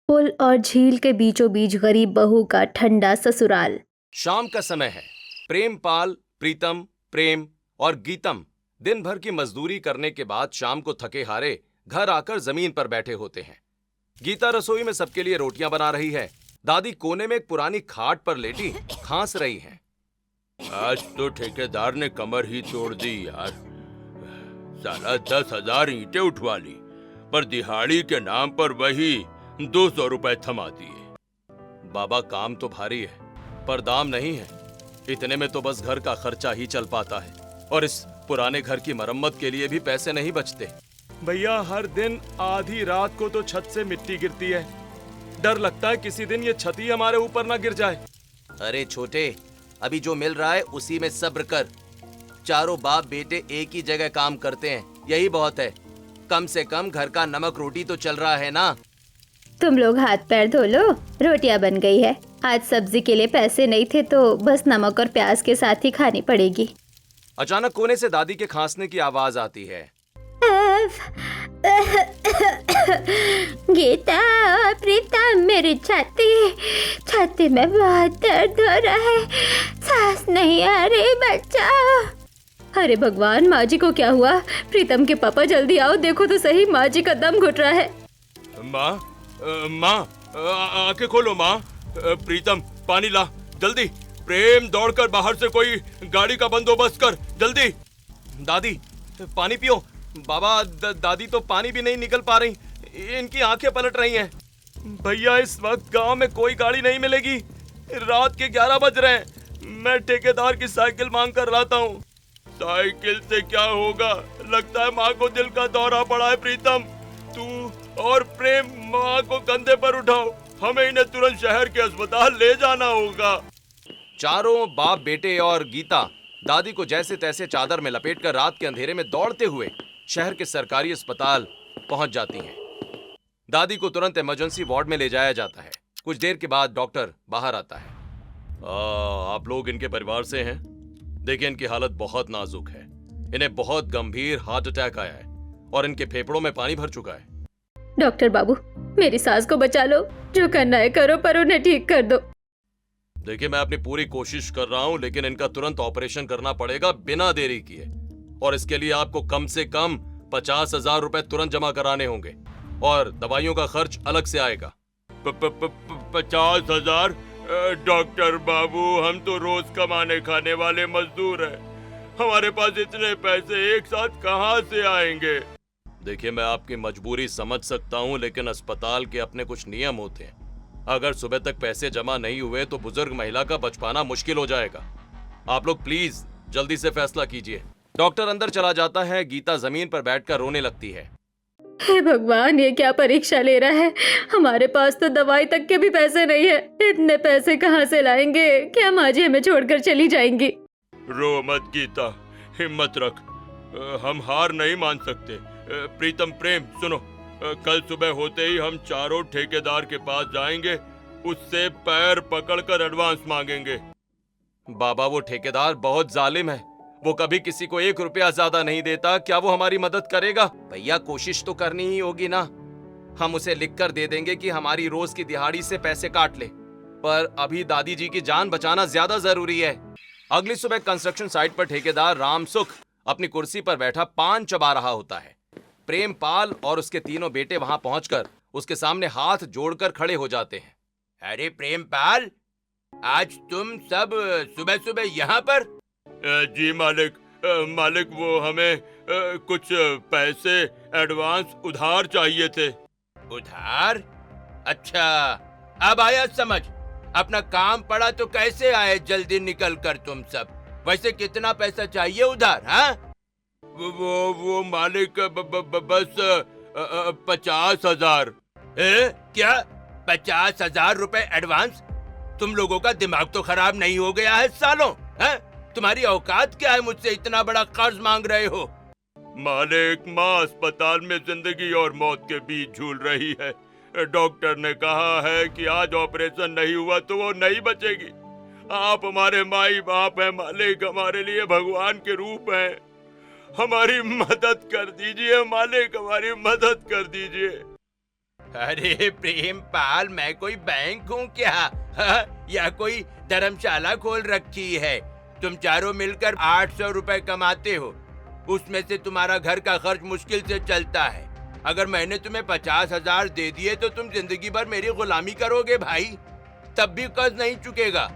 पुल और झील के बीचों बीच गरीब बहू का ठंडा ससुराल। शाम का समय है। प्रेमपाल, प्रीतम, प्रेम और गीतम दिन भर की मजदूरी करने के बाद शाम को थके हारे घर आकर जमीन पर बैठे होते हैं। गीता रसोई में सबके लिए रोटियां बना रही है। दादी कोने में एक पुरानी खाट पर लेटी खांस रही हैं। आज तो ठेकेदार ने कमर ही तोड़ दी यार। साला 10,000 ईंटें उठवा ली, पर दिहाड़ी के नाम पर वही 200 रुपए थमा दिए। बाबा काम तो भारी है, पर दाम नहीं है। इतने में तो बस घर का खर्चा ही चल पाता है, और इस पुराने घर की मरम्मत के लिए भी पैसे नहीं बचते। भैया हर दिन आधी रात को तो छत से मिट्टी गिरती है। डर लगता है किसी दिन ये छत ही हमारे ऊपर ना गिर जाए। अरे छोटे, अभी जो मिल रहा है उसी में सब्र कर। चारों बाप बेटे एक ही जगह काम करते हैं, यही बहुत है। कम से कम घर का नमक रोटी तो चल रहा है ना। तुम लोग हाथ पैर धो लो, रोटियां बन गई है। आज सब्जी के लिए पैसे नहीं थे तो बस नमक और प्याज के साथ ही खानी पड़ेगी। अचानक कोने से दादी के खांसने की आवाज आती है। गीता और प्रीतम, मेरी छाती में बहुत दर्द हो रहा है, सांस नहीं आ रही, बचाओ। अरे भगवान, माँ जी को क्या हुआ? प्रीतम के पापा जल्दी आओ, देखो तो सही, माँ जी का दम घुट रहा है। माँ, आंखें खोलो माँ। प्रीतम, पानी ला जल्दी। प्रेम, दौड़कर बाहर से कोई गाड़ी का बंदोबस्त कर जल्दी। दादी पानी पियो। बाबा, दादी तो पानी भी नहीं निकल पा रही, इनकी आंखें पलट रही हैं। भैया इस वक्त गांव में कोई गाड़ी नहीं मिलेगी। रात के 11 बज रहे हैं। मैं ठेकेदार की साइकिल मांग कर लाता हूँ। साइकिल से क्या होगा? लगता है माँ को दिल का दौरा पड़ा है। प्रीतम, तू और प्रेम माँ को कंधे पर उठाओ, हमें इन्हें तुरंत शहर के अस्पताल ले जाना होगा। चारों बाप बेटे और गीता दादी को जैसे तैसे चादर में लपेटकर रात के अंधेरे में दौड़ते हुए शहर के सरकारी अस्पताल पहुंच जाती हैं। दादी को तुरंत इमरजेंसी वार्ड में ले जाया जाता है। कुछ देर के बाद डॉक्टर बाहर आता है। आप लोग इनके परिवार से हैं? देखिए, इनकी हालत बहुत नाजुक है। इन्हें बहुत गंभीर हार्ट अटैक आया है और इनके फेफड़ों में पानी भर चुका है। डॉक्टर बाबू, मेरी सास को बचा लो, जो करना है करो, पर उन्हें ठीक कर दो। देखिए, मैं अपनी पूरी कोशिश कर रहा हूं, लेकिन इनका तुरंत ऑपरेशन करना पड़ेगा बिना देरी किए, और इसके लिए आपको कम से कम 50,000 रुपए तुरंत जमा कराने होंगे, और दवाइयों का खर्च अलग से आएगा। 50,000? डॉक्टर बाबू, हम तो रोज कमाने खाने वाले मजदूर हैं। हमारे पास इतने पैसे एक साथ कहां से आएंगे? देखिए, मैं आपकी मजबूरी समझ सकता हूं, लेकिन अस्पताल के अपने कुछ नियम होते हैं। अगर सुबह तक पैसे जमा नहीं हुए तो बुजुर्ग महिला का बच पाना मुश्किल हो जाएगा। आप लोग प्लीज जल्दी से फैसला कीजिए। डॉक्टर अंदर चला जाता है। गीता जमीन पर बैठकर रोने लगती है। हे भगवान, ये क्या परीक्षा ले रहा है? हमारे पास तो दवाई तक के भी पैसे नहीं है। इतने पैसे कहाँ से लाएंगे? क्या माँ जी हमें छोड़कर चली जाएंगी? रो मत गीता, हिम्मत रख। हम हार नहीं मान सकते। प्रीतम, प्रेम, सुनो, कल सुबह होते ही हम चारों ठेकेदार के पास जाएंगे, उससे पैर पकड़कर एडवांस मांगेंगे। बाबा, वो ठेकेदार बहुत जालिम है। वो कभी किसी को 1 रुपया ज्यादा नहीं देता। क्या वो हमारी मदद करेगा? भैया, कोशिश तो करनी ही होगी ना। हम उसे लिखकर दे देंगे कि हमारी रोज की दिहाड़ी से पैसे काट ले, पर अभी दादी जी की जान बचाना ज्यादा जरूरी है। अगली सुबह कंस्ट्रक्शन साइट पर ठेकेदार रामसुख अपनी कुर्सी पर बैठा पान चबा रहा होता है। प्रेमपाल और उसके तीनों बेटे वहां पहुंचकर उसके सामने हाथ जोड़कर खड़े हो जाते हैं। अरे प्रेमपाल, आज तुम सब सुबह सुबह यहाँ पर? जी मालिक, मालिक वो हमें कुछ पैसे एडवांस उधार चाहिए थे। उधार? अच्छा, अब आया समझ। अपना काम पड़ा तो कैसे आए जल्दी निकल कर तुम सब। वैसे कितना पैसा चाहिए उधार? हाँ, वो मालिक, बस 50,000। क्या 50,000 रुपए एडवांस? तुम लोगों का दिमाग तो खराब नहीं हो गया है सालों? हैं? तुम्हारी औकात क्या है मुझसे इतना बड़ा कर्ज मांग रहे हो? मालिक, माँ अस्पताल में जिंदगी और मौत के बीच झूल रही है। डॉक्टर ने कहा है कि आज ऑपरेशन नहीं हुआ तो वो नहीं बचेगी। आप हमारे माई बाप हैं मालिक, हमारे लिए भगवान के रूप हैं। हमारी मदद कर दीजिए मालिक, हमारी मदद कर दीजिए। अरे प्रेमपाल, मैं कोई बैंक हूँ क्या? या कोई धर्मशाला खोल रखी है? तुम चारों मिलकर 800 रुपए कमाते हो, उसमें से तुम्हारा घर का खर्च मुश्किल से चलता है। अगर मैंने तुम्हें 50,000 दे दिए तो तुम जिंदगी भर मेरी गुलामी करोगे भाई, तब भी कर्ज नहीं चुकेगा।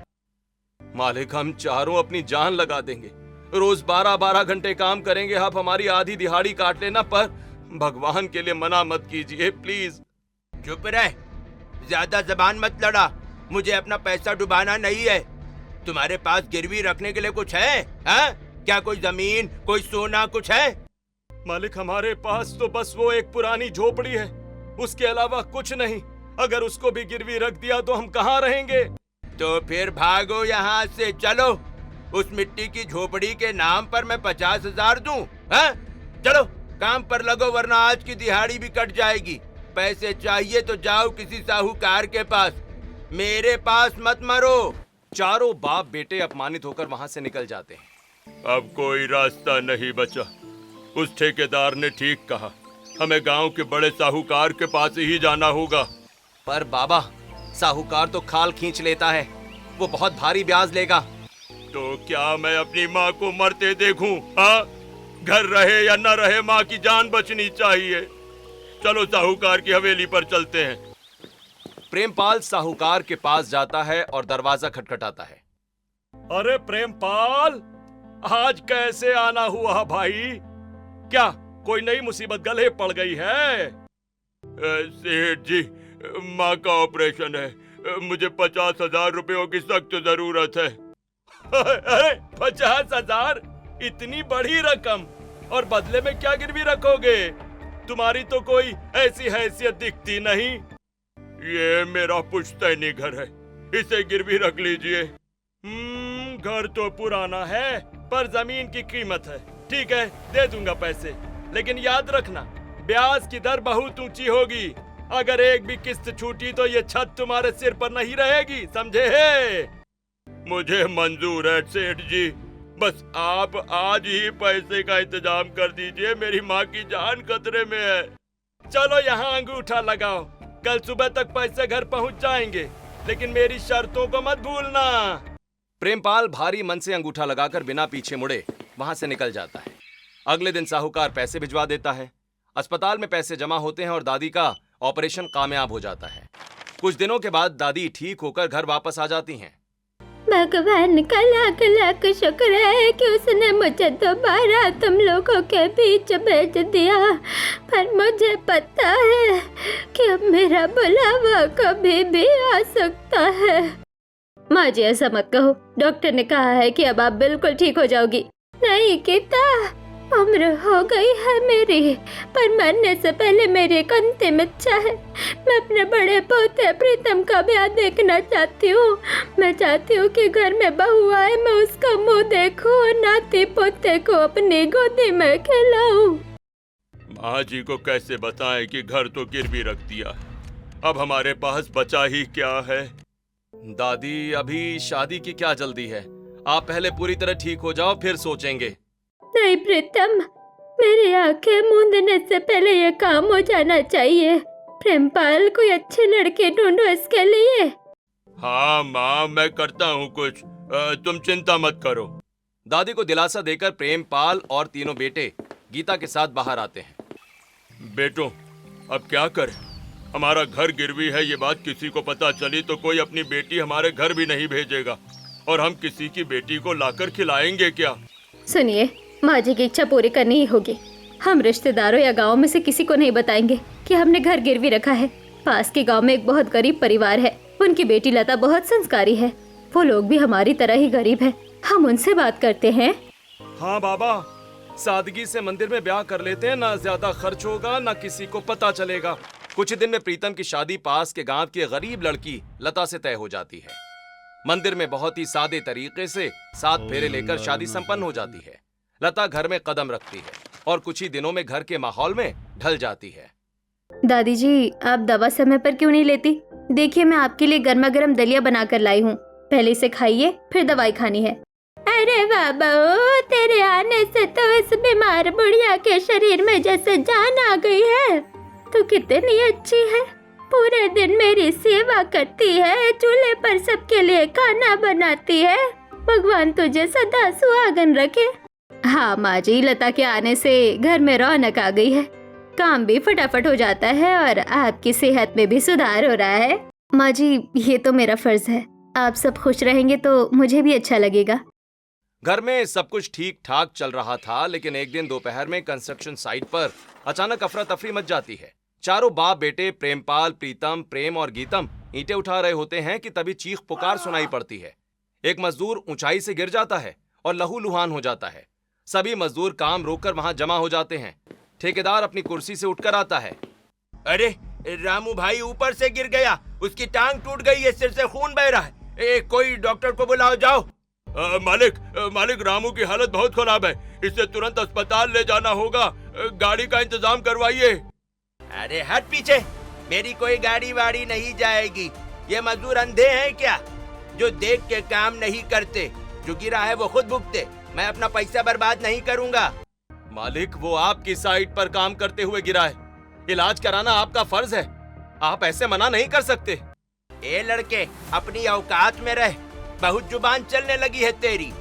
मालिक, हम चारों अपनी जान लगा देंगे, रोज 12-12 घंटे काम करेंगे, आप हमारी आधी दिहाड़ी काट लेना, पर भगवान के लिए मना मत कीजिए प्लीज। चुप रह, ज्यादा जबान मत लड़ा, मुझे अपना पैसा डुबाना नहीं है। तुम्हारे पास गिरवी रखने के लिए कुछ है? क्या कोई जमीन, कोई सोना कुछ है? मालिक, हमारे पास तो बस वो एक पुरानी झोपड़ी है, उसके अलावा कुछ नहीं। अगर उसको भी गिरवी रख दिया तो हम कहाँ रहेंगे? तो फिर भागो यहाँ से, चलो। उस मिट्टी की झोपड़ी के नाम पर मैं 50,000 दूं? चलो काम पर लगो, वरना आज की दिहाड़ी भी कट जाएगी। पैसे चाहिए तो जाओ किसी साहूकार के पास, मेरे पास मत मरो। चारों बाप बेटे अपमानित होकर वहां से निकल जाते हैं। अब कोई रास्ता नहीं बचा। उस ठेकेदार ने ठीक कहा, हमें गांव के बड़े साहूकार के पास ही जाना होगा। पर बाबा, साहूकार तो खाल खींच लेता है, वो बहुत भारी ब्याज लेगा। तो क्या मैं अपनी माँ को मरते देखूं? घर रहे या न रहे, माँ की जान बचनी चाहिए। चलो साहूकार की हवेली पर चलते हैं। प्रेमपाल साहूकार के पास जाता है और दरवाजा खटखटाता है। अरे प्रेमपाल, आज कैसे आना हुआ भाई? क्या कोई नई मुसीबत गले पड़ गई है? सेठ जी, माँ का ऑपरेशन है, मुझे 50,000 रुपयों की सख्त जरूरत है। अरे 50,000? इतनी बड़ी रकम, और बदले में क्या गिरवी रखोगे? तुम्हारी तो कोई ऐसी हैसियत दिखती नहीं। ये मेरा पुश्तैनी घर है, इसे गिरवी रख लीजिए। घर तो पुराना है, पर जमीन की कीमत है। ठीक है, दे दूंगा पैसे, लेकिन याद रखना ब्याज की दर बहुत ऊंची होगी। अगर एक भी किस्त छूटी तो ये छत तुम्हारे सिर पर नहीं रहेगी, समझे है? मुझे मंजूर है सेठ जी, बस आप आज ही पैसे का इंतजाम कर दीजिए, मेरी माँ की जान खतरे में है। चलो यहाँ अंगूठा लगाओ, कल सुबह तक पैसे घर पहुँच जाएंगे, लेकिन मेरी शर्तों को मत भूलना। प्रेमपाल भारी मन से अंगूठा लगाकर बिना पीछे मुड़े वहां से निकल जाता है। अगले दिन साहूकार पैसे भिजवा देता है। अस्पताल में पैसे जमा होते हैं और दादी का ऑपरेशन कामयाब हो जाता है। कुछ दिनों के बाद दादी ठीक होकर घर वापस आ जाती हैं। भगवान का लाख लाख शुक्र है कि उसने मुझे दोबारा तुम लोगों के बीच भेज दिया, पर मुझे पता है कि अब मेरा बुलावा कभी भी आ सकता है। माँ जी, ऐसा मत कहो, डॉक्टर ने कहा है कि अब आप बिल्कुल ठीक हो जाओगी। नहीं गीता, उम्र हो गई है मेरी, पर मरने से पहले मेरी एक अंतिम इच्छा है। मैं अपने बड़े पोते प्रीतम का ब्याह देखना चाहती हूँ। मैं चाहती हूँ कि घर में बहू आए, मैं उसका मुंह देखूं और नाती पोते को अपनी गोदी में खिलाऊं। माँ जी को कैसे बताएं कि घर तो गिरवी रख दिया, अब हमारे पास बचा ही क्या है? दादी, अभी शादी की क्या जल्दी है, आप पहले पूरी तरह ठीक हो जाओ, फिर सोचेंगे। नहीं प्रीतम, मेरी आंखें मूंदने से पहले ये काम हो जाना चाहिए। प्रेमपाल, कोई अच्छे लड़के ढूंढो इसके लिए। हाँ माँ, मैं करता हूँ कुछ, तुम चिंता मत करो। दादी को दिलासा देकर प्रेमपाल और तीनों बेटे गीता के साथ बाहर आते हैं। बेटो, अब क्या करें? हमारा घर गिरवी है, ये बात किसी को पता चली तो कोई अपनी बेटी हमारे घर भी नहीं भेजेगा, और हम किसी की बेटी को लाकर खिलाएंगे क्या? सुनिए, माँ जी की इच्छा पूरी करनी ही होगी। हम रिश्तेदारों या गांव में से किसी को नहीं बताएंगे कि हमने घर गिरवी रखा है। पास के गांव में एक बहुत गरीब परिवार है, उनकी बेटी लता बहुत संस्कारी है। वो लोग भी हमारी तरह ही गरीब है, हम उनसे बात करते हैं। हाँ बाबा, सादगी से मंदिर में ब्याह कर लेते हैं, ना ज्यादा खर्च होगा, ना किसी को पता चलेगा। कुछ दिन में प्रीतम की शादी पास के गांव की गरीब लड़की लता से तय हो जाती है। मंदिर में बहुत ही सादे तरीके से 7 फेरे लेकर शादी संपन्न हो जाती है। लता घर में कदम रखती है और कुछ ही दिनों में घर के माहौल में ढल जाती है। दादी जी, आप दवा समय पर क्यों नहीं लेती? देखिए, मैं आपके लिए गर्मा गर्म दलिया बनाकर लाई हूँ, पहले इसे खाइए, फिर दवाई खानी है। अरे बाबा, तेरे आने से तो इस बीमार बुढ़िया के शरीर में जैसे जान आ गई है। तू कितनी अच्छी है, पूरे दिन मेरी सेवा करती है, चूल्हे पर सबके लिए खाना बनाती है। भगवान तुझे सदा सुहागन रखे। हाँ माँ जी, लता के आने से घर में रौनक आ गई है, काम भी फटाफट हो जाता है और आपकी सेहत में भी सुधार हो रहा है। माँ जी, ये तो मेरा फर्ज है, आप सब खुश रहेंगे तो मुझे भी अच्छा लगेगा। घर में सब कुछ ठीक ठाक चल रहा था, लेकिन एक दिन दोपहर में कंस्ट्रक्शन साइट पर अचानक अफरा तफरी मच जाती है। चारों बाप बेटे प्रेमपाल, प्रीतम, प्रेम और गीतम ईंटें उठा रहे होते हैं कि तभी चीख पुकार सुनाई पड़ती है। एक मजदूर ऊंचाई से गिर जाता है और लहूलुहान हो जाता है। सभी मजदूर काम रोककर वहां जमा हो जाते हैं। ठेकेदार अपनी कुर्सी से उठकर आता है। अरे रामू भाई ऊपर से गिर गया, उसकी टांग टूट गई है, सिर से खून बह रहा है। कोई डॉक्टर को बुलाओ, जाओ। मालिक रामू की हालत बहुत खराब है, इसे तुरंत अस्पताल ले जाना होगा, गाड़ी का इंतजाम करवाइए। अरे हट पीछे, मेरी कोई गाड़ी वाड़ी नहीं जाएगी। ये मजदूर अंधे हैं क्या, जो देख के काम नहीं करते? जो गिरा है वो खुद भुगते, मैं अपना पैसा बर्बाद नहीं करूंगा। मालिक, वो आपकी साइट पर काम करते हुए गिरा है, इलाज कराना आपका फर्ज है, आप ऐसे मना नहीं कर सकते। ए लड़के, अपनी औकात में रह, बहुत जुबान चलने लगी है तेरी।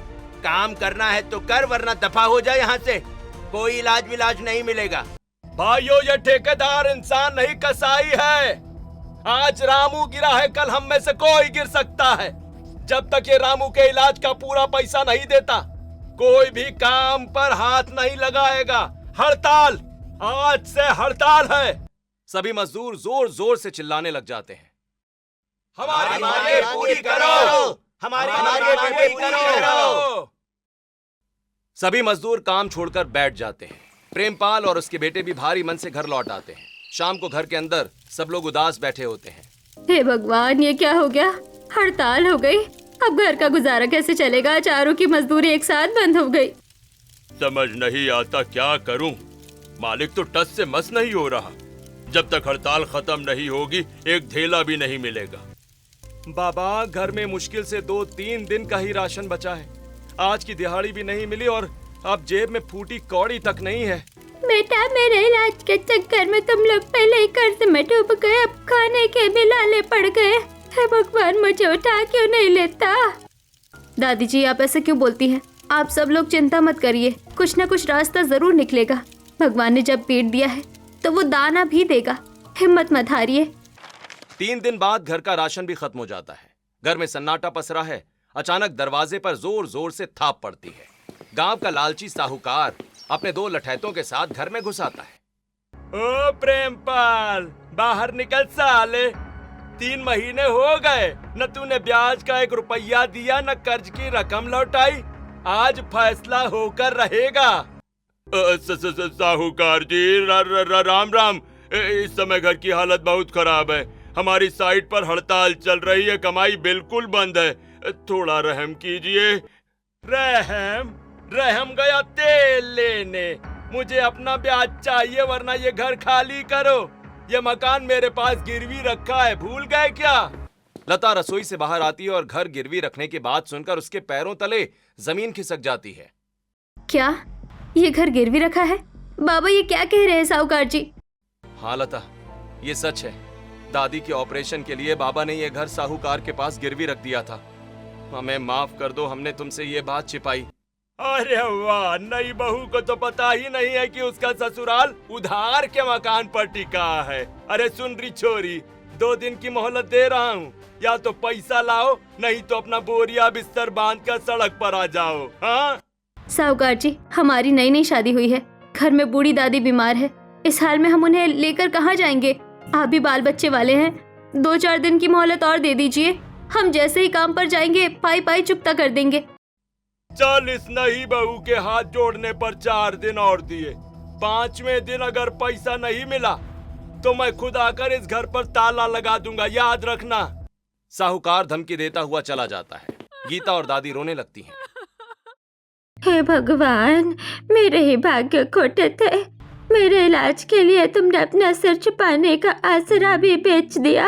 काम करना है तो कर, वरना दफा हो जाए यहाँ से, कोई इलाज विलाज नहीं मिलेगा। भाइयों, ये ठेकेदार इंसान नहीं कसाई है। आज रामू गिरा है, कल हम में से कोई गिर सकता है। जब तक ये रामू के इलाज का पूरा पैसा नहीं देता, कोई भी काम पर हाथ नहीं लगाएगा। हड़ताल, आज से हड़ताल है। सभी मजदूर जोर जोर से चिल्लाने लग जाते हैं। हमारी मांगे पूरी करो, हमारी मांगे पूरी करो। सभी मजदूर काम छोड़कर बैठ जाते हैं। प्रेमपाल और उसके बेटे भी भारी मन से घर लौट आते हैं। शाम को घर के अंदर सब लोग उदास बैठे होते हैं। हे भगवान, ये क्या हो गया? हड़ताल हो गई, अब घर का गुजारा कैसे चलेगा? चारों की मजदूरी एक साथ बंद हो गई। समझ नहीं आता क्या करूं। मालिक तो टस से मस नहीं हो रहा। जब तक हड़ताल खत्म नहीं होगी, एक धेला भी नहीं मिलेगा। बाबा, घर में मुश्किल से 2-3 दिन का ही राशन बचा है। आज की दिहाड़ी भी नहीं मिली और अब जेब में फूटी कौड़ी तक नहीं है। बेटा, मेरे इलाज के चक्कर में तुम लोग पहले ही कर्ज में डूब गए, अब खाने के भी लाले पड़ गए। हे भगवान, मुझे उठा क्यों नहीं लेता? दादी जी, आप ऐसे क्यों बोलती हैं? आप सब लोग चिंता मत करिए, कुछ न कुछ रास्ता जरूर निकलेगा। भगवान ने जब पेट दिया है तो वो दाना भी देगा, हिम्मत मत हारिए। 3 दिन बाद घर का राशन भी खत्म हो जाता है। घर में सन्नाटा पसरा है। अचानक दरवाजे पर जोर जोर से थाप पड़ती है। गांव का लालची साहूकार अपने 2 लठैतों के साथ घर में घुस आता है। ओ प्रेमपाल, बाहर निकल साले। 3 महीने हो गए, न तूने ब्याज का 1 रुपया दिया, न कर्ज की रकम लौटाई। आज फैसला होकर रहेगा। साहूकार जी, राम राम। इस समय घर की हालत बहुत खराब है। हमारी साइट पर हड़ताल चल रही है, कमाई बिल्कुल बंद है। थोड़ा रहम कीजिए। रहम गया तेल लेने। मुझे अपना ब्याज चाहिए, वरना ये घर खाली करो। ये मकान मेरे पास गिरवी रखा है, भूल गए क्या? लता रसोई से बाहर आती है और घर गिरवी रखने की बात सुनकर उसके पैरों तले जमीन खिसक जाती है। क्या ये घर गिरवी रखा है? बाबा, ये क्या कह रहे हैं साहूकार जी? हाँ लता, ये सच है। दादी के ऑपरेशन के लिए बाबा ने ये घर साहूकार के पास गिरवी रख दिया था। हमें माफ कर दो, हमने तुमसे ये बात छिपाई। अरे वाह, नई बहू को तो पता ही नहीं है कि उसका ससुराल उधार के मकान पर टिका है। अरे सुन रही छोरी, 2 दिन की मोहलत दे रहा हूँ, या तो पैसा लाओ, नहीं तो अपना बोरिया बिस्तर बांध कर सड़क पर आ जाओ। हाँ साहूकार जी, हमारी नई नई शादी हुई है, घर में बूढ़ी दादी बीमार है। इस हाल में हम उन्हें लेकर कहाँ जाएंगे? आप भी बाल बच्चे वाले हैं, 2-4 दिन की मोहलत और दे दीजिए। हम जैसे ही काम पर जाएंगे पाई पाई चुकता कर देंगे। चल, इस नई बहू के हाथ जोड़ने पर 4 दिन और दिए। 5वें दिन अगर पैसा नहीं मिला तो मैं खुद आकर इस घर पर ताला लगा दूंगा, याद रखना। साहूकार धमकी देता हुआ चला जाता है। गीता और दादी रोने लगती हैं। हे भगवान, मेरे ही भाग्य खोटे थे। मेरे इलाज के लिए तुमने अपना सिर छुपाने का आसरा भी बेच दिया।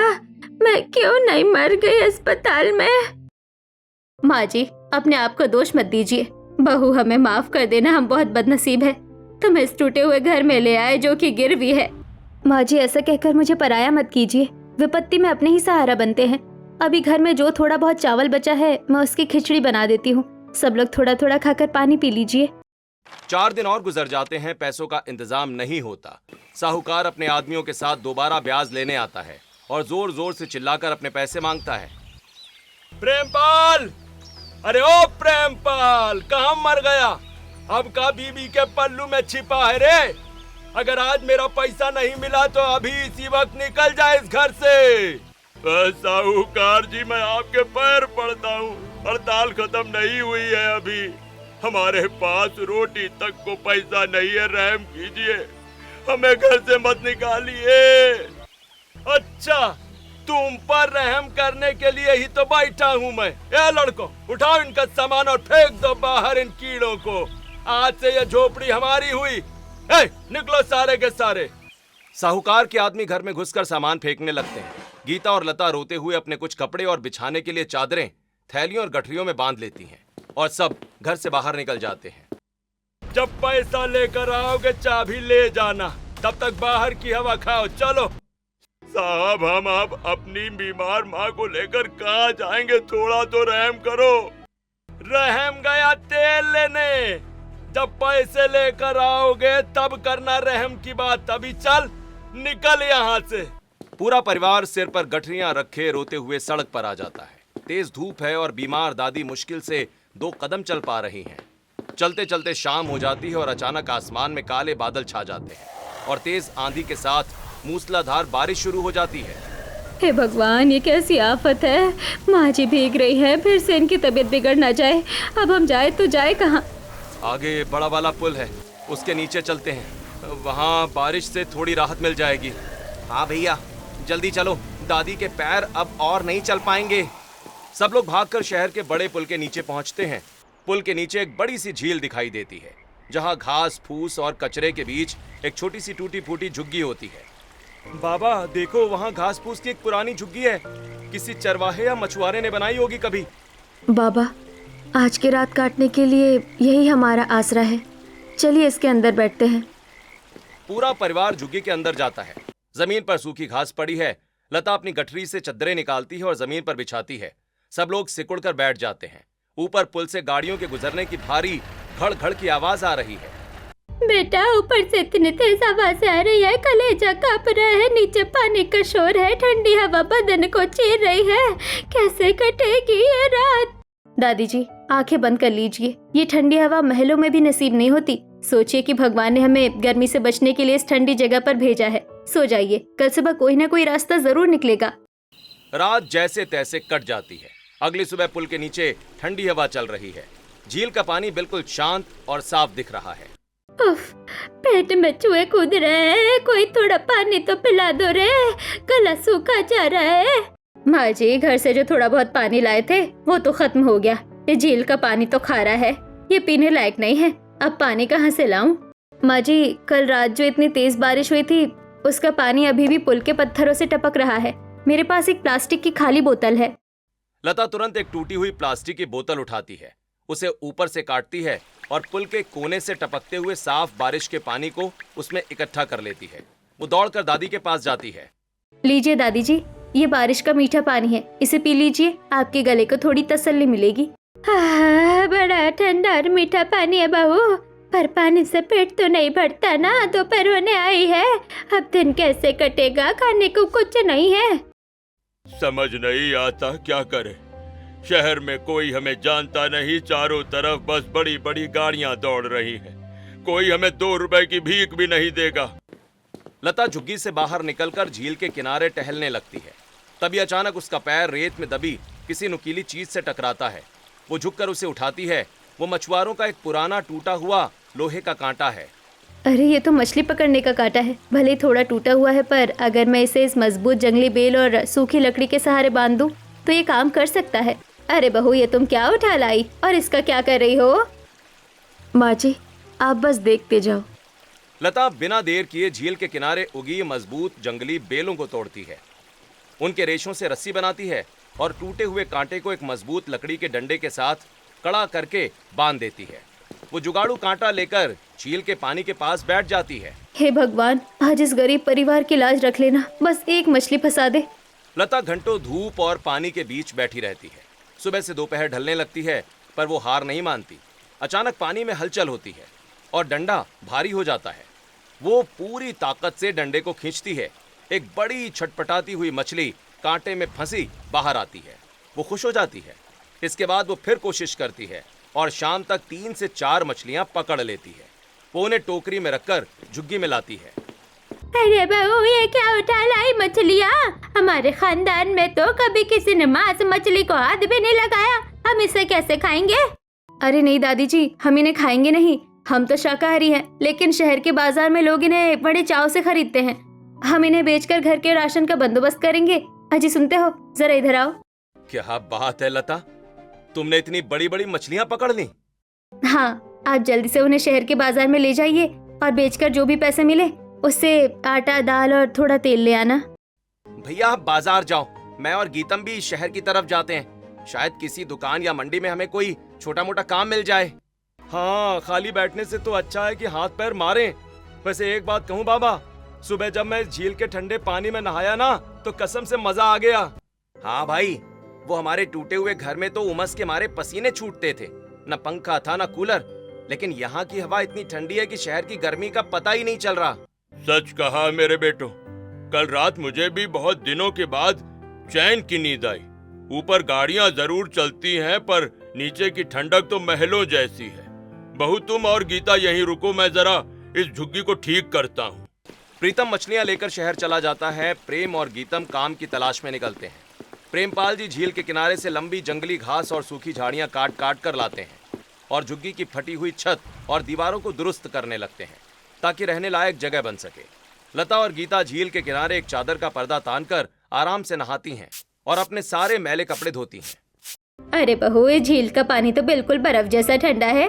मैं क्यों नहीं मर गई अस्पताल में? माँ जी, अपने आप को दोष मत दीजिए। बहू, हमें माफ कर देना, हम बहुत बदनसीब है। तुम इस टूटे हुए घर में ले आए जो कि गिरवी है। माँ जी, ऐसा कहकर मुझे पराया मत कीजिए। विपत्ति में अपने ही सहारा बनते हैं। अभी घर में जो थोड़ा बहुत चावल बचा है मैं उसकी खिचड़ी बना देती हूँ। सब लोग थोड़ा थोड़ा खाकर पानी पी लीजिए। 4 दिन और गुजर जाते हैं, पैसों का इंतजाम नहीं होता। साहूकार अपने आदमियों के साथ दोबारा ब्याज लेने आता है और जोर जोर से चिल्लाकर अपने पैसे मांगता है। प्रेमपाल, अरे ओ प्रेमपाल, कहाँ मर गया? अब का बीबी के पल्लू में छिपा है रे? अगर आज मेरा पैसा नहीं मिला तो अभी इसी वक्त निकल जाए इस घर से। साहूकार जी, मैं आपके पैर पड़ता हूँ, हड़ताल खत्म नहीं हुई है अभी। हमारे पास रोटी तक को पैसा नहीं है, रहम कीजिए, हमें घर से मत निकालिए। अच्छा, तुम पर रहम करने के लिए ही तो बैठा हूँ मैं। ए लड़कों, उठाओ इनका सामान और फेंक दो बाहर इन कीड़ों को। आज से ये झोपड़ी हमारी हुई। ए, निकलो सारे के सारे। साहूकार के आदमी घर में घुसकर सामान फेंकने लगते हैं। गीता और लता रोते हुए अपने कुछ कपड़े और बिछाने के लिए चादरें थैलियों और गठरियों में बांध लेती हैं और सब घर से बाहर निकल जाते हैं। जब पैसा लेकर आओगे चाबी ले जाना, तब तक बाहर की हवा खाओ। चलो साहब, हम अब अपनी बीमार माँ को लेकर कहाँ जाएंगे? थोड़ा तो रहम करो। रहम गया तेल लेने। जब पैसे लेकर आओगे तब करना रहम की बात। अभी चल, निकल यहाँ से। पूरा परिवार सिर पर गठरियां रखे रोते हुए सड़क पर आ जाता है। तेज धूप है और बीमार दादी मुश्किल से 2 कदम चल पा रही हैं। चलते चलते शाम हो जाती है और अचानक आसमान में काले बादल छा जाते हैं और तेज आंधी के साथ मूसलाधार बारिश शुरू हो जाती है। हे भगवान, ये कैसी आफत है। माँ जी भीग रही है, फिर से इनकी तबीयत बिगड़ ना जाए। अब हम जाए तो जाए कहाँ? आगे बड़ा वाला पुल है, उसके नीचे चलते हैं, वहाँ बारिश से थोड़ी राहत मिल जाएगी। हाँ भैया, जल्दी चलो, दादी के पैर अब और नहीं चल पाएंगे। सब लोग भागकर शहर के बड़े पुल के नीचे पहुंचते हैं। पुल के नीचे एक बड़ी सी झील दिखाई देती है, जहां घास फूस और कचरे के बीच एक छोटी सी टूटी फूटी झुग्गी होती है। बाबा देखो, वहां घास फूस की एक पुरानी झुग्गी है, किसी चरवाहे या मछुआरे ने बनाई होगी कभी। बाबा, आज की रात काटने के लिए यही हमारा आसरा है। चलिए इसके अंदर बैठते हैं। पूरा परिवार झुग्गी के अंदर जाता है। जमीन पर सूखी घास पड़ी है। लता अपनी गठरी से चद्दरें निकालती है और जमीन पर बिछाती है। सब लोग सिकुड़कर बैठ जाते हैं। ऊपर पुल से गाड़ियों के गुजरने की भारी घड़ घड़ की आवाज आ रही है। बेटा, ऊपर से इतनी तेज आवाज आ रही है, कलेजा कांप रहा है। नीचे पानी का शोर है, ठंडी हवा बदन को चीर रही है। कैसे कटेगी ये रात? दादी जी, आंखें बंद कर लीजिए। ये ठंडी हवा महलों में भी नसीब नहीं होती। सोचिए कि भगवान ने हमें गर्मी से बचने के लिए इस ठंडी जगह पर भेजा है। सो जाइए, कल सुबह कोई ना कोई रास्ता जरूर निकलेगा। रात जैसे तैसे कट जाती है। अगली सुबह पुल के नीचे ठंडी हवा चल रही है। झील का पानी बिल्कुल शांत और साफ दिख रहा है। उफ, पेट में चूहे कूद रहे हैं। कोई थोड़ा पानी तो पिला दो रे, गला सूखा जा रहा है। माँ जी, घर से जो थोड़ा बहुत पानी लाए थे वो तो खत्म हो गया। ये झील का पानी तो खारा है, ये पीने लायक नहीं है। अब पानी कहाँ से लाऊं? माँ जी, कल रात जो इतनी तेज बारिश हुई थी उसका पानी अभी भी पुल के पत्थरों से टपक रहा है। मेरे पास एक प्लास्टिक की खाली बोतल है। लता तुरंत एक टूटी हुई प्लास्टिक की बोतल उठाती है, उसे ऊपर से काटती है और पुल के कोने से टपकते हुए साफ बारिश के पानी को उसमें इकट्ठा कर लेती है। वो दौड़कर दादी के पास जाती है। लीजिए दादी जी, ये बारिश का मीठा पानी है, इसे पी लीजिए, आपके गले को थोड़ी तसल्ली मिलेगी। बड़ा ठंडा और मीठा पानी है बहू, पर पानी से पेट तो नहीं भरता ना। दोपहर होने आई है, अब दिन कैसे कटेगा? खाने को कुछ नहीं है। समझ नहीं आता क्या करे। शहर में कोई हमें जानता नहीं, चारों तरफ बस बड़ी बड़ी गाड़ियां दौड़ रही हैं। कोई हमें 2 रुपए की भीख भी नहीं देगा। लता झुग्गी से बाहर निकलकर झील के किनारे टहलने लगती है। तभी अचानक उसका पैर रेत में दबी किसी नुकीली चीज से टकराता है। वो झुककर उसे उठाती है। वो मछुआरों का एक पुराना टूटा हुआ लोहे का कांटा है। अरे, ये तो मछली पकड़ने का कांटा है। भले थोड़ा टूटा हुआ है, पर अगर मैं इसे इस मजबूत जंगली बेल और सूखी लकड़ी के सहारे बांध दूं तो ये काम कर सकता है। अरे बहू, ये तुम क्या उठा लाई और इसका क्या कर रही हो? माँ जी, आप बस देखते जाओ। लता बिना देर किए झील के किनारे उगी मजबूत जंगली बेलों को तोड़ती है, उनके रेशों से रस्सी बनाती है और टूटे हुए कांटे को एक मजबूत लकड़ी के डंडे के साथ कड़ा करके बांध देती है। वो जुगाड़ू कांटा लेकर झील के पानी के पास बैठ जाती है। हे भगवान, आज इस गरीब परिवार की लाज रख लेना। बस एक मछली फंसा दे, लता घंटों धूप और पानी के बीच बैठी रहती है। सुबह से दोपहर ढलने लगती है, पर वो हार नहीं मानती। अचानक पानी में हलचल होती है और डंडा भारी हो जाता है। वो पूरी ताकत से डंडे को खींचती है। एक बड़ी छटपटाती हुई मछली कांटे में फंसी बाहर आती है। वो खुश हो जाती है। इसके बाद वो फिर कोशिश करती है और शाम तक 3 से 4 मछलियां पकड़ लेती है। वो उन्हें टोकरी में रखकर झुग्गी में लाती है। अरे बहू, ये क्या उठा लाई मछलियाँ? हमारे खानदान में तो कभी किसी ने मांस मछली को हाथ भी नहीं लगाया। हम इसे कैसे खाएंगे? अरे नहीं दादी जी, हम इन्हें खाएंगे नहीं। हम तो शाकाहारी हैं, लेकिन शहर के बाजार में लोग इन्हें बड़े चाव से खरीदते हैं। हम इन्हें बेचकर घर के राशन का बंदोबस्त करेंगे। अजी सुनते हो, जरा इधर आओ। क्या बात है लता, तुमने इतनी बड़ी बड़ी मछलियां पकड़ ली? हाँ, आप जल्दी से उन्हें शहर के बाजार में ले जाइए और बेचकर जो भी पैसे मिले उससे आटा, दाल और थोड़ा तेल ले आना। भैया आप बाजार जाओ, मैं और गीतम भी शहर की तरफ जाते हैं। शायद किसी दुकान या मंडी में हमें कोई छोटा मोटा काम मिल जाए। हाँ, खाली बैठने से तो अच्छा है कि हाथ पैर मारें। वैसे एक बात कहूँ बाबा, सुबह जब मैं झील के ठंडे पानी में नहाया ना, तो कसम से मजा आ गया। हाँ भाई, वो हमारे टूटे हुए घर में तो उमस के मारे पसीने छूटते थे। न पंखा था न कूलर, लेकिन यहाँ की हवा इतनी ठंडी है कि शहर की गर्मी का पता ही नहीं चल रहा। सच कहा मेरे बेटो, कल रात मुझे भी बहुत दिनों के बाद चैन की नींद आई। ऊपर गाड़ियां जरूर चलती हैं, पर नीचे की ठंडक तो महलों जैसी है। बहू तुम और गीता यहीं रुको, मैं जरा इस झुग्गी को ठीक करता हूँ। प्रीतम मछलियां लेकर शहर चला जाता है। प्रेम और गीतम काम की तलाश में निकलते हैं। प्रेमपाल जी झील के किनारे से लंबी जंगली घास और सूखी झाड़ियां काट काट कर लाते हैं और झुग्गी की फटी हुई छत और दीवारों को दुरुस्त करने लगते हैं ताकि रहने लायक जगह बन सके। लता और गीता झील के किनारे एक चादर का पर्दा तानकर आराम से नहाती हैं और अपने सारे मैले कपड़े धोती हैं। अरे बहू, ये झील का पानी तो बिल्कुल बर्फ जैसा ठंडा है।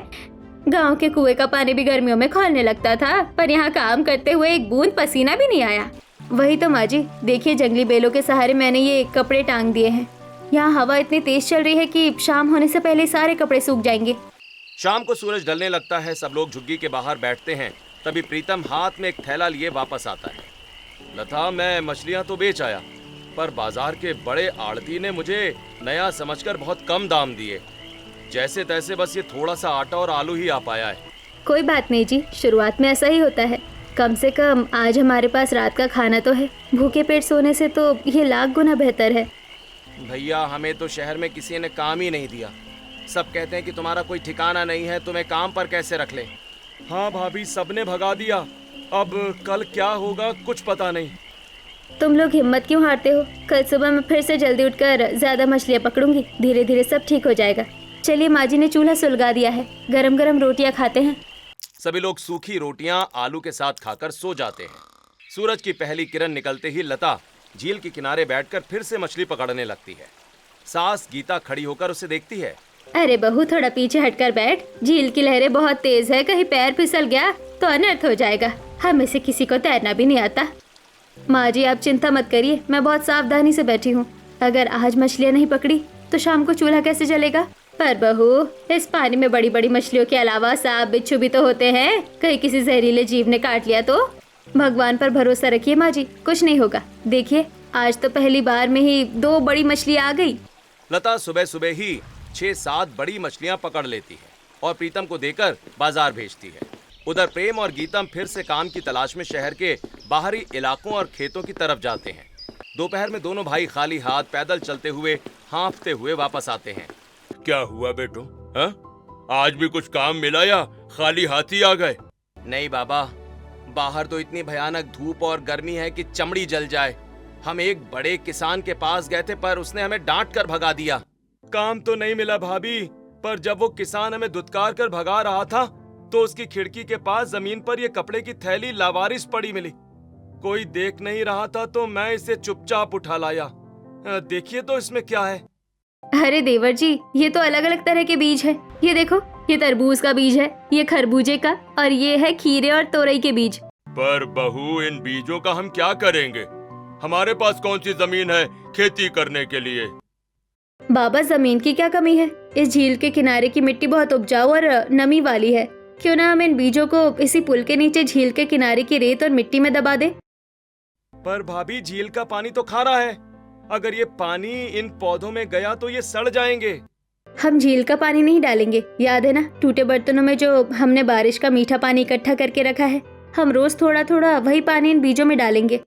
गांव के कुएं का पानी भी गर्मियों में खौलने लगता था, पर यहाँ काम करते हुए एक बूंद पसीना भी नहीं आया। वही तो माँ जी, देखिए जंगली बेलों के सहारे मैंने ये कपड़े टांग दिए हैं। यहाँ हवा इतनी तेज चल रही है कि शाम होने से पहले सारे कपड़े सूख जाएंगे। शाम को सूरज ढलने लगता है। सब लोग झुग्गी के बाहर बैठते हैं। तभी प्रीतम हाथ में एक थैला लिए वापस आता है। लता, मैं मछलियां तो बेच आया, पर बाजार के बड़े आड़ती ने मुझे नया समझकर बहुत कम दाम दिए। जैसे तैसे बस ये थोड़ा सा आटा और आलू ही आ पाया है। कोई बात नहीं जी, शुरुआत में ऐसा ही होता है। कम से कम आज हमारे पास रात का खाना तो है। भूखे पेट सोने से तो ये लाख गुना बेहतर है। भैया, हमें तो शहर में किसी ने काम ही नहीं दिया। सब कहते हैं कि तुम्हारा कोई ठिकाना नहीं है, तुम्हें काम पर कैसे रख ले। हाँ भाभी, सबने भगा दिया। अब कल क्या होगा कुछ पता नहीं। तुम लोग हिम्मत क्यों हारते हो? कल सुबह मैं फिर से जल्दी उठकर ज्यादा मछलियाँ पकड़ूंगी। धीरे धीरे सब ठीक हो जाएगा। चलिए, माँ जी ने चूल्हा सुलगा दिया है, गरम गरम रोटियाँ खाते हैं। सभी लोग सूखी रोटियां आलू के साथ खाकर सो जाते हैं। सूरज की पहली किरण निकलते ही लता झील के किनारे बैठकर फिर से मछली पकड़ने लगती है। सास गीता खड़ी होकर उसे देखती है। अरे बहू, थोड़ा पीछे हटकर बैठ। झील की लहरें बहुत तेज है, कहीं पैर फिसल गया तो अनर्थ हो जाएगा। हमें से किसी को तैरना भी नहीं आता। माँ जी, आप चिंता मत करिए, मैं बहुत सावधानी से बैठी हूँ। अगर आज मछलियाँ नहीं पकड़ी तो शाम को चूल्हा कैसे जलेगा? पर बहू, इस पानी में बड़ी बड़ी मछलियों के अलावा सांप बिच्छू भी तो होते हैं। कहीं किसी जहरीले जीव ने काट लिया तो? भगवान पर भरोसा रखिए माँ जी, कुछ नहीं होगा। देखिए, आज तो पहली बार में ही 2 बड़ी मछलियाँ आ गई। लता सुबह सुबह ही 6-7 बड़ी मछलियां पकड़ लेती है और प्रीतम को देकर बाजार भेजती है। उधर प्रेम और गीतम फिर से काम की तलाश में शहर के बाहरी इलाकों और खेतों की तरफ जाते हैं। दोपहर में दोनों भाई खाली हाथ पैदल चलते हुए हाँफते हुए वापस आते हैं। क्या हुआ बेटो? हाँ, आज भी कुछ काम मिला या खाली हाथ ही आ गए? नहीं बाबा, बाहर तो इतनी भयानक धूप और गर्मी है कि चमड़ी जल जाए। हम एक बड़े किसान के पास गए थे, पर उसने हमें डांट कर भगा दिया। काम तो नहीं मिला भाभी, पर जब वो किसान हमें धुतकार कर भगा रहा था तो उसकी खिड़की के पास जमीन पर ये कपड़े की थैली लावारिस पड़ी मिली। कोई देख नहीं रहा था तो मैं इसे चुपचाप उठा लाया। देखिए तो इसमें क्या है। अरे देवर जी, ये तो अलग अलग तरह के बीज है। ये देखो, ये तरबूज का बीज है, ये खरबूजे का, और ये है खीरे और तोरई के बीज। पर बहू, इन बीजों का हम क्या करेंगे? हमारे पास कौन सी जमीन है खेती करने के लिए? बाबा, जमीन की क्या कमी है? इस झील के किनारे की मिट्टी बहुत उपजाऊ और नमी वाली है। क्यों ना हम इन बीजों को इसी पुल के नीचे झील के किनारे की रेत और मिट्टी में दबा दे? पर भाभी, झील का पानी तो खारा है। अगर ये पानी इन पौधों में गया तो ये सड़ जाएंगे। हम झील का पानी नहीं डालेंगे, याद है ना टूटे बर्तनों में जो हमने बारिश का मीठा पानी इकट्ठा करके रखा है, हम रोज थोड़ा थोड़ा वही पानी इन बीजों में डालेंगे।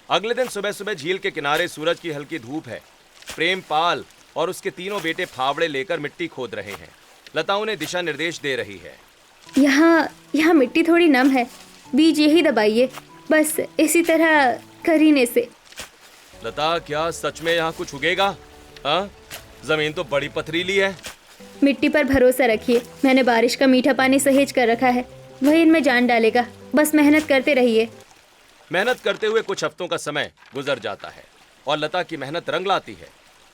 अगले दिन सुबह सुबह झील के किनारे सूरज की हल्की धूप है। प्रेमपाल और उसके तीनों बेटे फावड़े लेकर मिट्टी खोद रहे हैं। लता उन्हें दिशा निर्देश दे रही है। यहाँ मिट्टी थोड़ी नम है, बीज यही दबाइए, बस इसी तरह करीने से। लता, क्या सच में यहाँ कुछ उगेगा? हाँ, जमीन तो बड़ी पथरीली है। मिट्टी पर भरोसा रखिए, मैंने बारिश का मीठा पानी सहेज कर रखा है, वही इनमें जान डालेगा। बस मेहनत करते रहिए। मेहनत करते हुए कुछ हफ्तों का समय गुजर जाता है और लता की मेहनत रंग लाती है।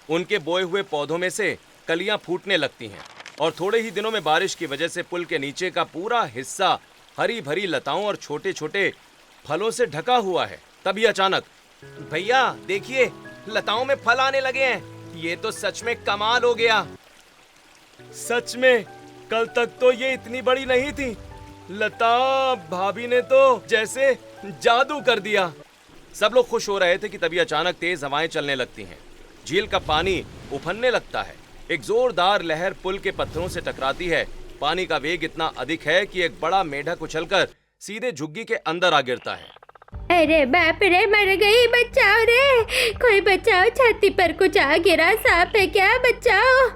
उनके बोए हुए पौधों में से कलियां फूटने लगती हैं और थोड़े ही दिनों में बारिश की वजह से पुल के नीचे का पूरा हिस्सा हरी भरी लताओं और छोटे छोटे फलों से ढका हुआ है। तभी अचानक, भैया देखिए, लताओं में फल आने लगे हैं। ये तो सच में कमाल हो गया। सच में कल तक तो ये इतनी बड़ी नहीं थी। लता भाभी ने तो जैसे जादू कर दिया। सब लोग खुश हो रहे थे कि तभी अचानक तेज हवाएं चलने लगती हैं। झील का पानी उफनने लगता है। एक जोरदार लहर पुल के पत्थरों से टकराती है। पानी का वेग इतना अधिक है कि एक बड़ा मेढक उछलकर सीधे झुग्गी के अंदर आ गिरता है। अरे बाप रे, मर गई, बचाओ रे, कोई बचाओ, छाती पर कुछ आ गिरा, सांप है क्या, बचाओ।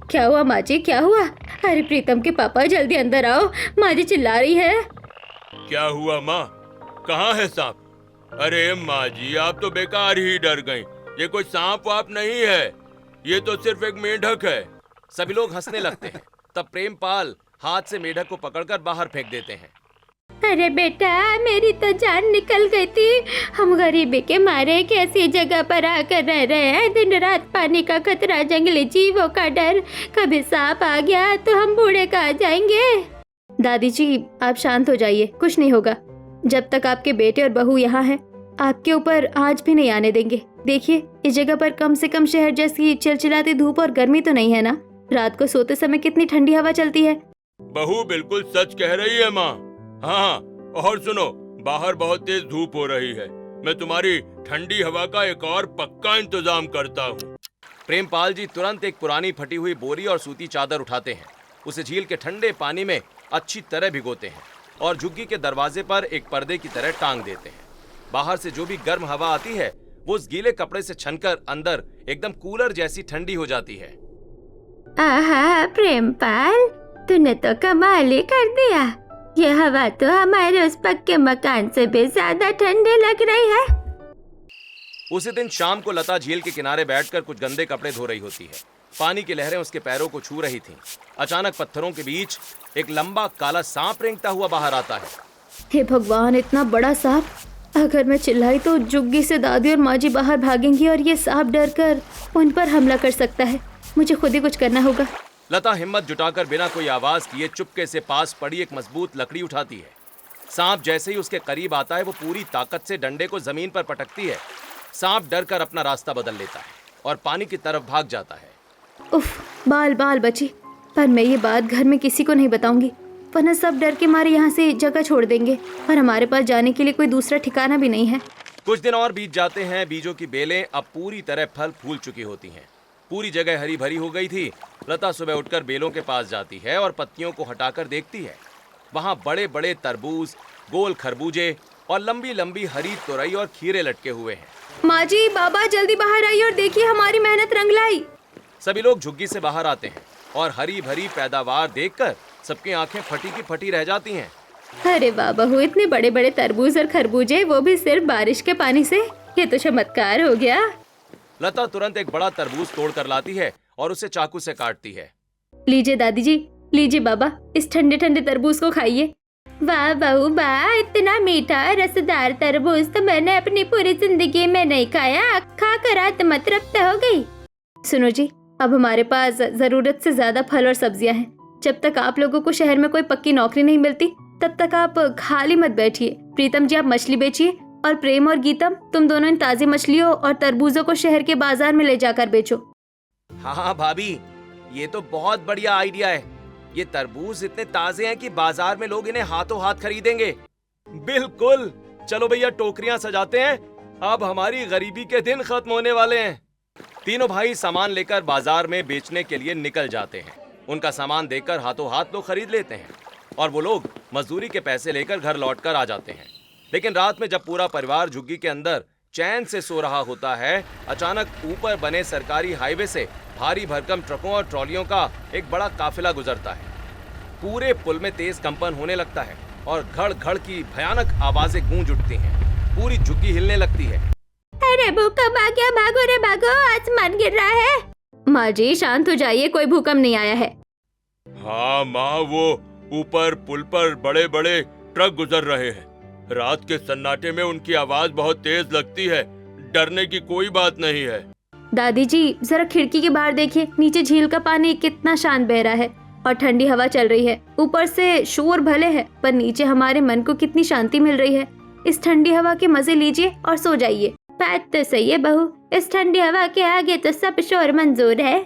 क्या हुआ माँ जी, क्या हुआ? अरे प्रीतम के पापा, जल्दी अंदर आओ, माँ जी चिल्ला रही है। क्या हुआ माँ? कहाँ है सांप? अरे माँ जी, आप तो बेकार ही डर गईं। ये कोई सांप वाप नहीं है, ये तो सिर्फ एक मेंढक है। सभी लोग हंसने लगते हैं। तब प्रेमपाल हाथ से मेढक को पकड़कर बाहर फेंक देते हैं। अरे बेटा, मेरी तो जान निकल गई थी। हम गरीबी के मारे कैसी जगह पर आकर रह रहे हैं। दिन रात पानी का खतरा, जंगली जीवों का डर, कभी सांप आ गया तो हम बूढ़े कहाँ जाएंगे। दादी जी, आप शांत हो जाइए, कुछ नहीं होगा। जब तक आपके बेटे और बहू यहाँ हैं, आपके ऊपर आँच भी नहीं आने देंगे। देखिए, इस जगह पर कम से कम शहर जैसी चिलचिलाती धूप और गर्मी तो नहीं है ना। रात को सोते समय कितनी ठंडी हवा चलती है। बहू बिल्कुल सच कह रही है माँ। हाँ, और सुनो, बाहर बहुत तेज धूप हो रही है। मैं तुम्हारी ठंडी हवा का एक और पक्का इंतजाम करता हूँ। प्रेमपाल जी तुरंत एक पुरानी फटी हुई बोरी और सूती चादर उठाते हैं। उसे झील के ठंडे पानी में अच्छी तरह भिगोते हैं और झुग्गी के दरवाजे पर एक पर्दे की तरह टांग देते हैं। बाहर से जो भी गर्म हवा आती है वो उस गीले कपड़े से छनकर अंदर एकदम कूलर जैसी ठंडी हो जाती है। आहा प्रेमपाल, तूने तो कमाल ही कर दिया। ये हवा तो हमारे उस पक्के मकान से भी ज्यादा ठंडी लग रही है। उसी दिन शाम को लता झील के किनारे बैठकर कुछ गंदे कपड़े धो रही होती है। पानी की लहरें उसके पैरों को छू रही थीं। अचानक पत्थरों के बीच एक लंबा काला सांप रेंगता हुआ बाहर आता है। हे भगवान, इतना बड़ा सांप! अगर मैं चिल्लाई तो जुग्गी से दादी और माँ जी बाहर भागेंगी और ये सांप डर कर उन पर हमला कर सकता है। मुझे खुद ही कुछ करना होगा। लता हिम्मत जुटाकर बिना कोई आवाज किए चुपके से पास पड़ी एक मजबूत लकड़ी उठाती है। सांप जैसे ही उसके करीब आता है वो पूरी ताकत से डंडे को जमीन पर पटकती है। सांप डर कर अपना रास्ता बदल लेता है और पानी की तरफ भाग जाता है। उफ, बाल बाल बची। पर मैं ये बात घर में किसी को नहीं बताऊंगी, वरना सब डर के मारे यहाँ से जगह छोड़ देंगे और हमारे पास जाने के लिए कोई दूसरा ठिकाना भी नहीं है। कुछ दिन और बीत जाते हैं। बीजों की बेलें अब पूरी तरह फल फूल चुकी होती हैं। पूरी जगह हरी भरी हो गई थी। लता सुबह उठकर बेलों के पास जाती है और पत्तियों को हटाकर देखती है। वहाँ बड़े बड़े तरबूज, गोल खरबूजे और लंबी लंबी हरी तुरई और खीरे लटके हुए हैं। माँ जी, बाबा जल्दी बाहर आइए और देखिए, हमारी मेहनत रंग लाई। सभी लोग झुग्गी से बाहर आते हैं और हरी भरी पैदावार देखकर सबकी आंखें फटी की फटी रह जाती हैं। अरे वाह बहू, इतने बड़े बड़े तरबूज और खरबूजे, वो भी सिर्फ बारिश के पानी से। ये तो चमत्कार हो गया। लता तुरंत एक बड़ा तरबूज तोड़ कर लाती है और उसे चाकू से काटती है। लीजिए दादी जी, लीजिए बाबा, इस ठंडे ठंडे तरबूज को खाइए। वाह बहू वाह, इतना मीठा रसदार तरबूज तो मैंने अपनी पूरी जिंदगी में नहीं खाया। खाकर आत्मा तृप्त हो गई। सुनो जी, अब हमारे पास जरूरत से ज्यादा फल और सब्जियां हैं। जब तक आप लोगों को शहर में कोई पक्की नौकरी नहीं मिलती तब तक आप खाली मत बैठिए। प्रीतम जी, आप मछली बेचिए और प्रेम और गीतम, तुम दोनों इन ताजी मछलियों और तरबूजों को शहर के बाजार में ले जाकर बेचो। हाँ भाभी, ये तो बहुत बढ़िया आइडिया है। ये तरबूज इतने ताजे हैं कि बाजार में लोग इन्हें हाथों हाथ खरीदेंगे। बिल्कुल, चलो भैया टोकरियां सजाते हैं अब हमारी गरीबी के दिन खत्म होने वाले हैं। तीनों भाई सामान लेकर बाजार में बेचने के लिए निकल जाते हैं। उनका सामान देखकर हाथों हाथ लोग खरीद लेते हैं और वो लोग मजदूरी के पैसे लेकर घर लौटकर आ जाते हैं। लेकिन रात में जब पूरा परिवार झुग्गी के अंदर चैन से सो रहा होता है, अचानक ऊपर बने सरकारी हाईवे से भारी भरकम ट्रकों और ट्रॉलियों का एक बड़ा काफिला गुजरता है। पूरे पुल में तेज कंपन होने लगता है और घड़ घड़ की भयानक आवाजें गूंज उठती हैं। पूरी झुग्गी हिलने लगती है। अरे भूकंप आ गया, भागो रे भागो, आसमान गिर रहा है। माँ जी शांत हो जाइए, कोई भूकंप नहीं आया है। हाँ माँ, वो ऊपर पुल पर बड़े बड़े ट्रक गुजर रहे हैं। रात के सन्नाटे में उनकी आवाज बहुत तेज लगती है। डरने की कोई बात नहीं है। दादी जी जरा खिड़की के बाहर देखिए, नीचे झील का पानी कितना शांत बह रहा है और ठंडी हवा चल रही है। ऊपर से शोर भले है पर नीचे हमारे मन को कितनी शांति मिल रही है। इस ठंडी हवा के मजे लीजिए और सो जाइए। बात तो सही है बहू, इस ठंडी हवा के आगे तो सब शोर मंजूर है।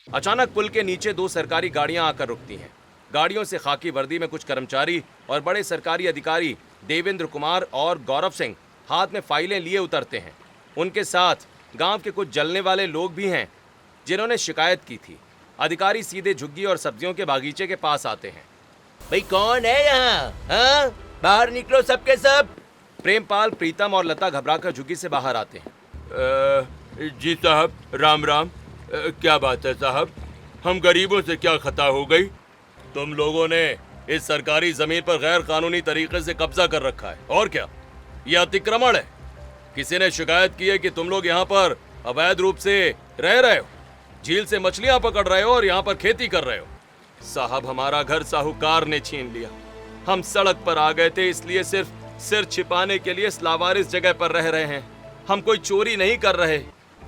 अचानक पुल के नीचे दो सरकारी गाड़ियां आकर रुकती हैं। गाड़ियों से खाकी वर्दी में कुछ कर्मचारी और बड़े सरकारी अधिकारी देवेंद्र कुमार और गौरव सिंह हाथ में फाइलें लिए उतरते हैं। उनके साथ गांव के कुछ जलने वाले लोग भी हैं जिन्होंने शिकायत की थी। अधिकारी सीधे झुग्गी और सब्जियों के बागीचे के पास आते हैं। भाई कौन है यहाँ? हाँ? बाहर निकलो सबके सब। प्रेमपाल, प्रीतम और लता घबराकर झुग्गी से बाहर आते हैं। जी साहब, राम राम। क्या बात है साहब? हम गरीबों से क्या खता हो गई? तुम लोगों ने इस सरकारी जमीन पर गैर कानूनी तरीके से कब्जा कर रखा है। और क्या, यह अतिक्रमण है। किसी ने शिकायत की है कि तुम लोग यहाँ पर अवैध रूप से रह रहे हो, झील से मछलियां पकड़ रहे हो और यहाँ पर खेती कर रहे हो। साहब, हमारा घर साहूकार ने छीन लिया। हम सड़क पर आ गए थे, इसलिए सिर्फ सिर छिपाने के लिए इस लावारिस जगह पर रह रहे हैं। हम कोई चोरी नहीं कर रहे।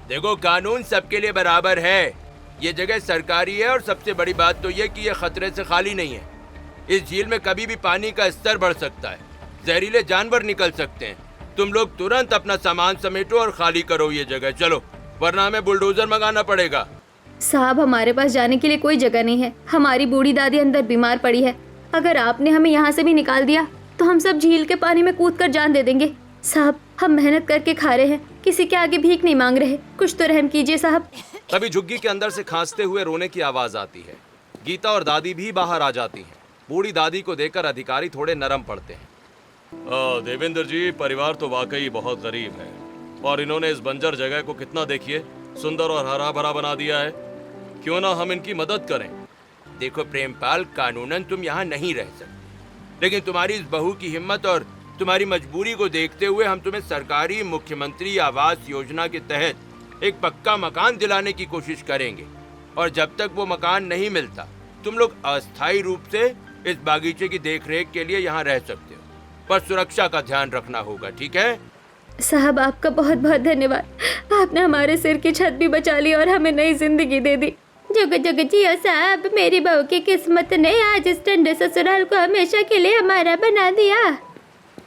देखो, कानून सबके लिए बराबर है। ये जगह सरकारी है और सबसे बड़ी बात तो ये कि ये खतरे से खाली नहीं है। इस झील में कभी भी पानी का स्तर बढ़ सकता है, जहरीले जानवर निकल सकते हैं। तुम लोग तुरंत अपना सामान समेटो और खाली करो ये जगह, चलो, वरना हमें बुलडोजर मंगाना पड़ेगा। साहब, हमारे पास जाने के लिए कोई जगह नहीं है। हमारी बूढ़ी दादी अंदर बीमार पड़ी है। अगर आपने हमें यहाँ से भी निकाल दिया तो हम सब झील के पानी में कूदकर जान दे देंगे। साहब, हम मेहनत करके खा रहे हैं, किसी के आगे भीख नहीं मांग रहे। कुछ तो रहम कीजिए साहब। तभी झुग्गी के अंदर से खांसते हुए रोने की आवाज आती है। गीता और दादी भी बाहर आ जाती हैं। बूढ़ी दादी को देखकर अधिकारी थोड़े नरम पड़ते हैं। देवेंद्र जी, परिवार तो वाकई बहुत गरीब है और इन्होंने इस बंजर जगह को कितना, देखिए, सुंदर और हरा भरा बना दिया है। क्यों ना हम इनकी मदद करें। देखो प्रेमपाल, कानूनन तुम यहाँ नहीं रह सकते, लेकिन तुम्हारी इस बहू की हिम्मत और तुम्हारी मजबूरी को देखते हुए हम तुम्हें सरकारी मुख्यमंत्री आवास योजना के तहत एक पक्का मकान दिलाने की कोशिश करेंगे। और जब तक वो मकान नहीं मिलता, तुम लोग अस्थायी रूप से इस बागीचे की देखरेख के लिए यहाँ रह सकते हो, पर सुरक्षा का ध्यान रखना होगा, ठीक है? साहब, आपका बहुत बहुत धन्यवाद। आपने हमारे सिर की छत भी बचा ली और हमें नई जिंदगी दे दी। जुग जुग जियो साहब, मेरी बहू की किस्मत ने आज इस ठंडे ससुराल को हमेशा के लिए हमारा बना दिया।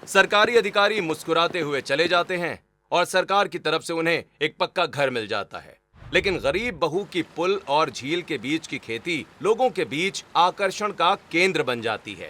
सरकारी अधिकारी मुस्कुराते हुए चले जाते हैं और सरकार की तरफ से उन्हें एक पक्का घर मिल जाता है। लेकिन गरीब बहू की पुल और झील के बीच की खेती लोगों के बीच आकर्षण का केंद्र बन जाती है।